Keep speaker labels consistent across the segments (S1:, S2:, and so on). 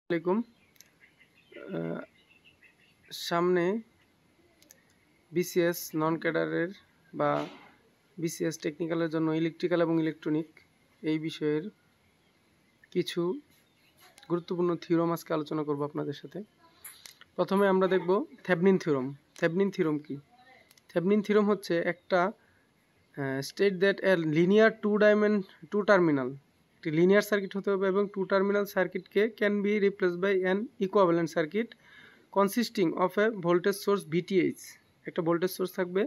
S1: আসসালামাইকুম। সামনে বিসিএস নন ক্যাডারের বা বিসিএস টেকনিক্যালের জন্য ইলেকট্রিক্যাল এবং ইলেকট্রনিক এই বিষয়ের কিছু গুরুত্বপূর্ণ থিওরাম আজকে আলোচনা করব আপনাদের সাথে। প্রথমে আমরা দেখব থেভনিন থিওরাম। থেভনিন থিওরাম কি? থেভনিন থিওরাম হচ্ছে একটা state that a linear two terminal একটি লিনিয়ার সার্কিট হতে হবে এবং টু টার্মিনাল সার্কিটকে can be replace by an equivalent circuit consisting of a voltage source VTH. একটা ভোল্টেজ সোর্স থাকবে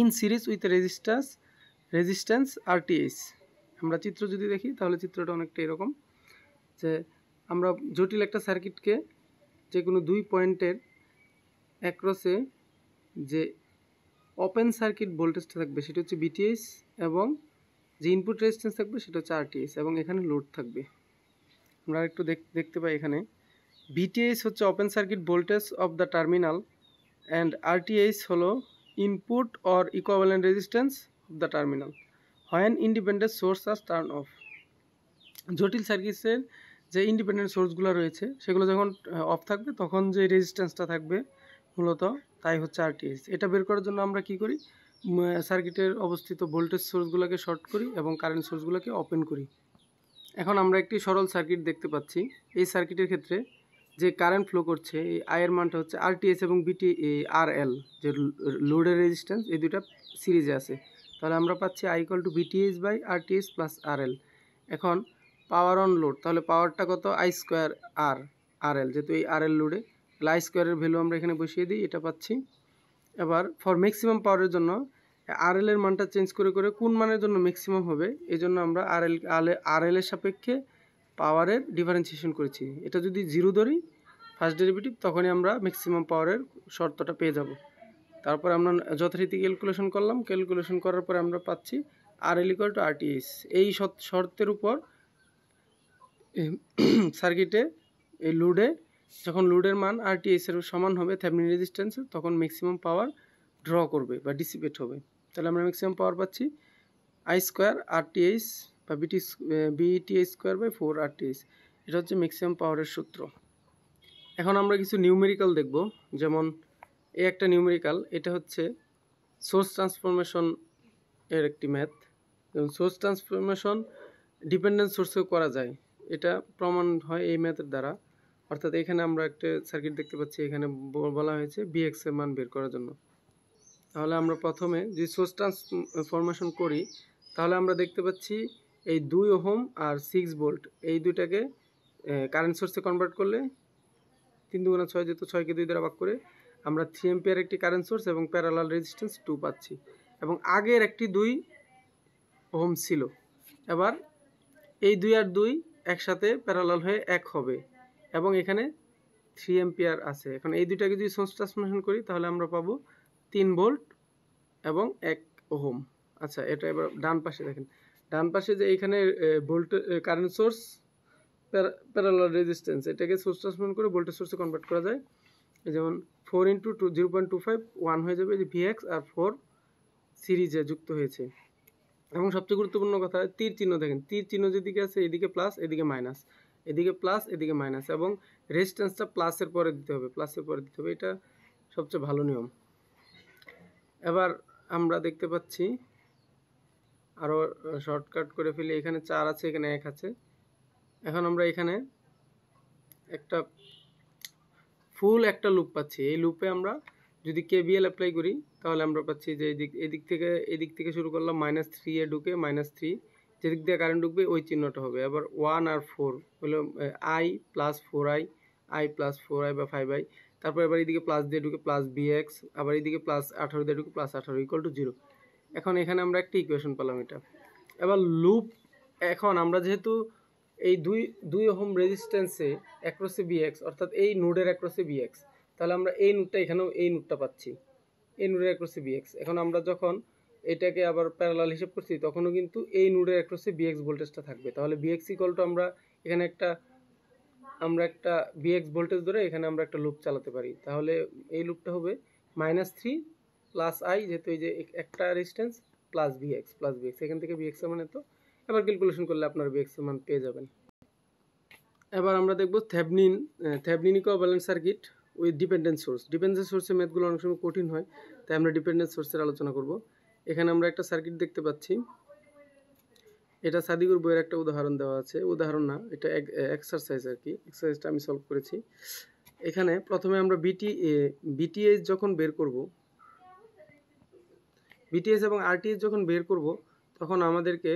S1: in series with resistance RTH. আমরা চিত্র যদি দেখি তাহলে চিত্রটা অনেকটা এরকম, যে আমরা জটিল একটা সার্কিটকে যে কোনো দুই পয়েন্টের অ্যাক্রসে যে ওপেন সার্কিট ভোল্টেজটা থাকবে সেটা হচ্ছে ভিটিএইচ এবং যে ইনপুট রেজিস্ট্যান্স থাকবে সেটা হচ্ছে আরটিএইচ এবং এখানে লোড থাকবে। আমরা একটু দেখতে পাই এখানে VTH হচ্ছে open circuit voltage of the terminal and RTH হলো input or equivalent resistance of the terminal when independent source are turn off. জটিল সার্কিটের যে ইন্ডিপেন্ডেন্ট সোর্সগুলো রয়েছে সেগুলো যখন অফ থাকবে তখন যে রেজিস্ট্যান্সটা থাকবে মূলত তাই হচ্ছে RTH। এটা বের করার জন্য আমরা কি করি, সার্কিটের অবস্থিত ভোল্টেজ সোর্সগুলোকে শর্ট করি এবং কারেন্ট সোর্সগুলোকে ওপেন করি। এখন আমরা একটি সরল সার্কিট দেখতে পাচ্ছি। এই সার্কিটের ক্ষেত্রে যে কারেন্ট ফ্লো করছে এই আয়ের মানটা হচ্ছে আরটিএস এবং আরএল, যে লোডের রেজিস্ট্যান্স, এই দুইটা সিরিজে আছে। তাহলে আমরা পাচ্ছি I equal to VTS by RTS plus RL. এখন পাওয়ার অন লোড, তাহলে পাওয়ারটা কত, আই স্কোয়ার আরএল, যেহেতু এই আরএল লোডে, তাহলে আই স্কোয়ারের ভ্যালু আমরা এখানে বসিয়ে দিই, এটা পাচ্ছি। এবার ফর ম্যাক্সিমাম পাওয়ারের জন্য আরএল এর মানটা চেঞ্জ করে করে কোন মানের জন্য ম্যাক্সিমাম হবে এই জন্য আমরা আরএল এর সাপেক্ষে পাওয়ারের ডিফারেন্সিয়েশন করেছি। এটা যদি জিরো ধরি ফার্স্ট ডেরিভেটিভ তখনই আমরা ম্যাক্সিমাম পাওয়ারের শর্তটা পেয়ে যাব। তারপর আমরা যথারীতি ক্যালকুলেশন করলাম, ক্যালকুলেশন করার পরে আমরা পাচ্ছি আরএল ইকুয়াল টু আরটিএস। এই শর্তের উপর সার্কিটে এই লোডে যখন লোডের মান আরটিএস এর সমান হবে থেভনিন রেজিস্ট্যান্সে তখন ম্যাক্সিমাম পাওয়ার ড্র করবে বা ডিসিপেট হবে। তাহলে আমরা ম্যাক্সিমাম পাওয়ার পাচ্ছি আই স্কোয়ার আরটিএস বা বিটিএস স্কোয়ার বাই 4 আরটিএস। এটা হচ্ছে ম্যাক্সিমাম পাওয়ারের সূত্র। এখন আমরা কিছু নিউমেরিক্যাল দেখব, যেমন এই একটা নিউমেরিক্যাল, এটা হচ্ছে সোর্স ট্রান্সফরমেশন এর একটি ম্যাথ। এবং সোর্স ট্রান্সফরমেশন ডিপেন্ডেন্ট সোর্সেও করা যায়, এটা প্রমাণ হয় এই ম্যাথের দ্বারা। অর্থাৎ এখানে আমরা একটা সার্কিট দেখতে পাচ্ছি, এখানে বলা হয়েছে বিএক্স এর মান বের করার জন্য। তাহলে আমরা প্রথমে যদি সোর্স ট্রান্সফরমেশন করি তাহলে আমরা দেখতে পাচ্ছি এই 2 ওহম আর 6 ভোল্ট এই দুইটাকে কারেন্ট সোর্সে কনভার্ট করলে 3 দুগুণা 6, যেহেতু 6কে 2 দ্বারা ভাগ করে আমরা 3 এম্পিয়ার একটি কারেন্ট সোর্স এবং প্যারালাল রেজিস্ট্যান্স 2 পাচ্ছি। এবং আগের একটি 2 ওহম ছিল, এবার এই 2 আর 2 একসাথে প্যারালাল হয়ে 1 হবে এবং এখানে 3 এম্পিয়ার আছে। এখন এই দুইটাকে যদি সোর্স ট্রান্সফরমেশন করি তাহলে আমরা পাবো 3 ভোল্ট এবং 1 ওহম। আচ্ছা, এটা এবার ডান পাশে দেখেন, ডান পাশে যে এইখানে কারেন্ট সোর্স প্যারালাল রেজিস্ট্যান্স, এটাকে সোর্স ট্রান্সফরমেশন করে ভোল্টেজ সোর্সে কনভার্ট করা যায়। যেমন 4 ইন্টু 0.25 1 হয়ে যাবে, যে ভিএক্স আর 4 সিরিজে যুক্ত হয়েছে। এবং সবচেয়ে গুরুত্বপূর্ণ কথা, তীর চিহ্ন দেখেন, তীর চিহ্ন যেদিকে আছে এদিকে প্লাস এদিকে মাইনাস, এদিকে প্লাস এদিকে মাইনাস, এবং রেজিস্ট্যান্সটা প্লাসের পরে দিতে হবে, এটা সবচেয়ে ভালো নিয়ম। এবার আমরা দেখতে পাচ্ছি আরও শর্টকাট করে ফেলি, এখানে 4 আছে, এখানে 1 আছে। এখন আমরা এখানে একটা ফুল একটা লুপ পাচ্ছি। এই লুপে আমরা যদি কেভিএল অ্যাপ্লাই করি তাহলে আমরা পাচ্ছি যে এদিক থেকে শুরু করলাম -3 এ ঢুকে -3, যেদিক দিয়ে কারেন্ট ঢুকবে ওই চিহ্নটা হবে। আবার 1 আর 4 হলো I plus 4i, I plus 4i বা 5i। তারপর এবার এদিকে প্লাস দিয়ে ঢুকে প্লাস বিএক্স, আবার এদিকে প্লাস 18 দিয়ে ঢুকে প্লাস 18 ইকুয়াল টু 0। এখন এখানে আমরা একটা ইকুয়েশন পেলাম এটা। এবার লুপ, এখন আমরা যেহেতু এই দুই ওহম রেজিস্ট্যান্সে অ্যাক্রসে বিএক্স, অর্থাৎ এই নোডের অ্যাক্রসে বিএক্স, তাহলে আমরা এই নোডটা এখানেও এই নোডটা পাচ্ছি, এই নোডের অ্যাক্রসে বিএক্স। এখন আমরা যখন এটাকে আবার প্যারালাল হিসাব করছি তখনও কিন্তু এই নোডের অ্যাক্রসে বিএক্স ভোল্টেজটা থাকবে। তাহলে বিএক্স ইকুয়াল টু আমরা এখানে একটা বিএক্স ভোল্টেজ ধরে এখানে আমরা একটা লুপ চালাতে পারি। তাহলে এই লুপটা হবে -3 প্লাস আই, যেহেতু এই যে একটা রেজিস্ট্যান্স, প্লাস বিএক্স, এখান থেকে বিএক্স এর মান এত। এবার ক্যালকুলেশন করলে আপনার বিএক্স এর মান পেয়ে যাবেন। এবার আমরা দেখব Thevenin equivalent circuit with dependent source. Dependent সোর্সের ম্যাথগুলো অনেক সময় কঠিন হয়, তাই আমরা ডিপেন্ডেন্ট সোর্সের আলোচনা করব। এখানে আমরা একটা সার্কিট দেখতে পাচ্ছি, এটা সাদিকুর বইয়ের একটা উদাহরণ দেওয়া আছে, উদাহরণ না, এটা এক্সারসাইজ আর কি, এক্সারসাইজটা আমি সলভ করেছি। এখানে প্রথমে আমরা বিটিএস যখন বের করব, বিটিএস এবং আরটিএস যখন বের করব, তখন আমাদেরকে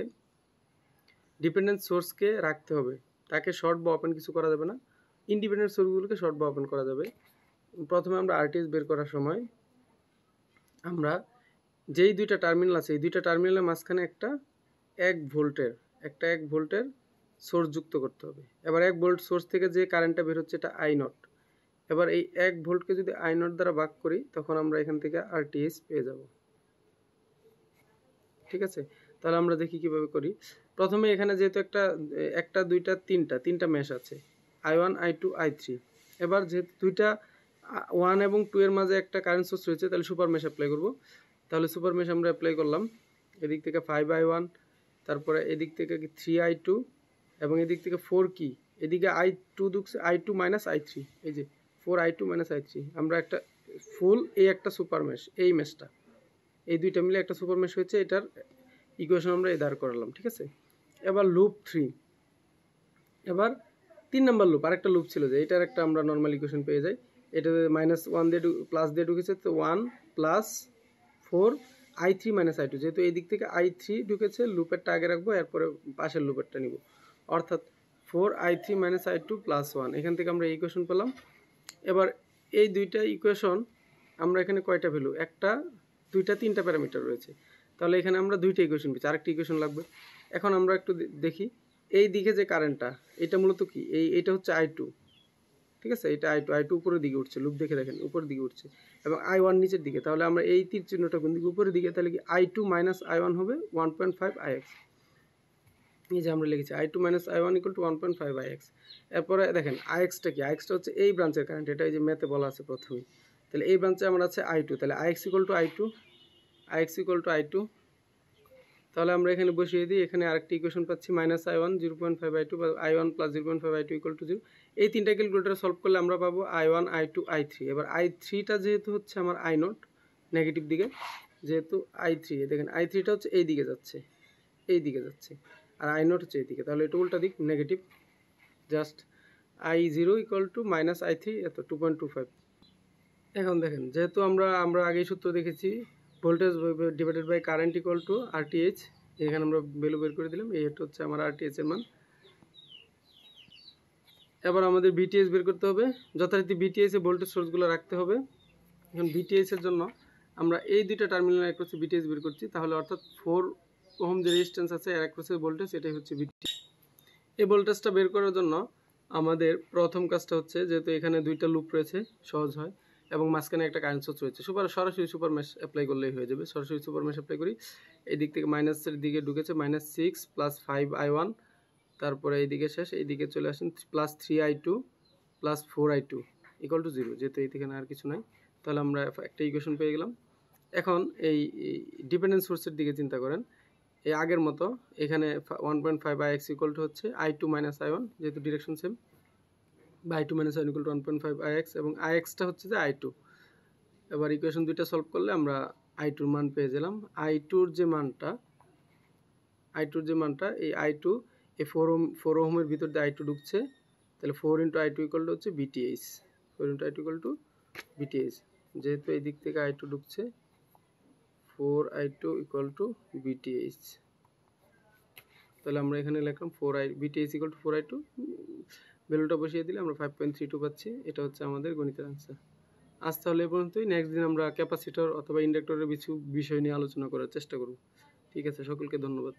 S1: ডিপেন্ডেন্ট সোর্সকে রাখতে হবে, তাকে শর্ট বা ওপেন কিছু করা যাবে না। ইন্ডিপেন্ডেন্ট সোর্সগুলোকে শর্ট বা ওপেন করা যাবে। প্রথমে আমরা আরটিএস বের করার সময় আমরা যেই দুইটা টার্মিনাল আছে, এই দুইটা টার্মিনালের মাঝখানে একটা 1 ভোল্টের সোর্স যুক্ত করতে হবে। এবার 1 ভোল্ট সোর্স থেকে যে কারেন্টটা বের হচ্ছে এটা আই নট। এবার এই 1 ভোল্টকে যদি আই নট দ্বারা ভাগ করি, তখন আমরা এখান থেকে আরটিএস পেয়ে যাব। ঠিক আছে, তাহলে আমরা দেখি কিভাবে করি। প্রথমে এখানে যেহেতু একটা দুইটা তিনটা মেশ আছে, I1 I2 I3। এবার যেহেতু দুইটা 1 এবং 2 এর মাঝে একটা কারেন্ট সোর্স রয়েছে, তাহলে সুপার মেশ অ্যাপ্লাই করব। তাহলে সুপার মেশ আমরা অ্যাপ্লাই করলাম। এদিক থেকে 5I1, তারপরে এদিক থেকে 3I2 এবং এদিক থেকে 4 কি, এদিকে I2 ঢুকছে, I2 মাইনাস I3, এই যে 4I2 মাইনাস I3। আমরা একটা ফুল এই একটা সুপার মেশ, এই মেশটা, এই দুইটা মিলে একটা সুপার মেশ হয়েছে, এটার ইকুয়েশন আমরা এই দাঁড় করালাম। ঠিক আছে, এবার লুপ 3, এবার 3 নাম্বার লুপ, আরেকটা লুপ ছিল যে এটার একটা আমরা নর্মাল ইকুয়েশন পেয়ে যাই। এটা -1 দিয়ে প্লাস দিয়ে ঢুকেছে, তো 1 প্লাস 4 I3 মাইনাস I2, যেহেতু এই দিক থেকে I3 ঢুকেছে, লুপেরটা আগে রাখবো, এরপরে পাশের লুপেরটা নিব, অর্থাৎ 4I3 মাইনাস I2 প্লাস 1। এখান থেকে আমরা এই ইকুয়েশন পেলাম। এবার এই দুইটা ইকুয়েশন আমরা এখানে কয়টা ভ্যালু, একটা দুইটা তিনটা প্যারামিটার রয়েছে, তাহলে এখানে আমরা দুইটা ইকুয়েশন পেয়েছি, আরেকটা ইকুয়েশন লাগবে। এখন আমরা একটু দেখি এই দিকে যে কারেন্টটা, এটা মূলত কি, এইটা হচ্ছে I2। ঠিক আছে, এটা I2 উপরের দিকে উঠছে, লুপ দেখে দেখেন উপরের দিকে উঠছে, এবং I1 নিচের দিকে। তাহলে আমরা এই তীর চিহ্নটা কোন দিকে, উপরের দিকে, তাহলে কি I2 মাইনাস I1 হবে 1.5 IX। এই যে আমরা লিখেছি I2 minus I1 equal to 1.5 IX। এরপরে দেখেন IX-টা কি, IX-টা হচ্ছে এই ব্রাঞ্চের কারেন্ট, এটা এই যে ম্যাথে বলা আছে প্রথমেই। তাহলে এই ব্রাঞ্চে আমার আছে I2, তাহলে IX ইকুয়াল টু I2, তাহলে আমরা এখানে বসিয়ে দিই। এখানে আরেকটি ইকুয়েশন পাচ্ছি, মাইনাস I1 0.5 I2 বা I1 plus 0.5 I2 equal to 0। এই তিনটা ক্যালকুলেটর সলভ করলে আমরা পাবো I1 I2 I3। এবার I3টা যেহেতু হচ্ছে আমার I নট নেগেটিভ দিকে, যেহেতু I3 দেখেন I3টা হচ্ছে এই দিকে যাচ্ছে, আর I নট হচ্ছে এই দিকে, তাহলে এটা উল্টা দিক negative. Just I0 equal to minus I3, এত 2.25। এখন দেখেন, যেহেতু আমরা আগেই সূত্র দেখেছি, voltage divided by current equal to RTH, এখানে আমরা ভ্যালু বের করে দিলাম, এই হচ্ছে আমার RTH এর মান। এবার আমাদের VTH বের করতে হবে, যথারীতি VTH এ ভোল্টেজ সোর্সগুলো রাখতে হবে। এখন VTH এর জন্য আমরা এই দুইটা টার্মিনাল অ্যাক্রসে VTH বের করছি, তাহলে অর্থাৎ 4 ওহম যে রেজিস্ট্যান্স আছে এর অ্যাক্রসে ভোল্টেজ, এটাই হচ্ছে VTH। এই ভোল্টেজটা বের করার জন্য আমাদের প্রথম কাজটা হচ্ছে, যেহেতু এখানে দুইটা লুপ রয়েছে, সহজ হয়, এবং মাঝখানে একটা কারেন্ট সোর্স রয়েছে, সরাসরি সুপার মেশ অ্যাপ্লাই করলেই হয়ে যাবে। সরাসরি সুপার মেশ অ্যাপ্লাই করি, এই দিক থেকে মাইনাসের দিকে ঢুকেছে, -6 প্লাস 5I1, তারপরে এইদিকে শেষ, এইদিকে চলে আসেন plus 3I2 plus 4I2 equal to 0। যেহেতু এইখানে আর কিছু নাই, তাহলে আমরা একটা ইকুয়েশন পেয়ে গেলাম। এখন এই ডিপেন্ডেন্ট সোর্সের দিকে চিন্তা করেন, এই আগের মতো এখানে 1.5 IX ইকুয়াল টু হচ্ছে I2 মাইনাস I1, যেহেতু ডিরেকশন সেম, বা I2 minus I1 equal to 1.5 IX, এবং IX-টা হচ্ছে যে I2। এবার ইকুয়েশন দুইটা সলভ করলে আমরা I2-র মান পেয়ে গেলাম। I2-র যে মানটা, এই I2 এই 4 ওহমের ভিতর দিয়ে I2 ঢুকছে, তাহলে 4 ইন্টু I2 ইকুয়াল টু হচ্ছে VTH, 4 into I2 equal to VTH। যেহেতু এই দিক থেকে I2 ঢুকছে, 4I2 ইকুয়াল টু VTH, তাহলে আমরা এখানে লিখলাম VTH ইকুয়াল টু 4I2, ভ্যালুটা বসিয়ে দিলে আমরা 5.32 পাচ্ছি। এটা হচ্ছে আমাদের গণিতের আনসার। আজ তাহলে এই পর্যন্তই। নেক্সট দিন আমরা ক্যাপাসিটর অথবা ইন্ডাক্টরের কিছু বিষয় নিয়ে আলোচনা করার চেষ্টা করব। ঠিক আছে, সকলকে ধন্যবাদ।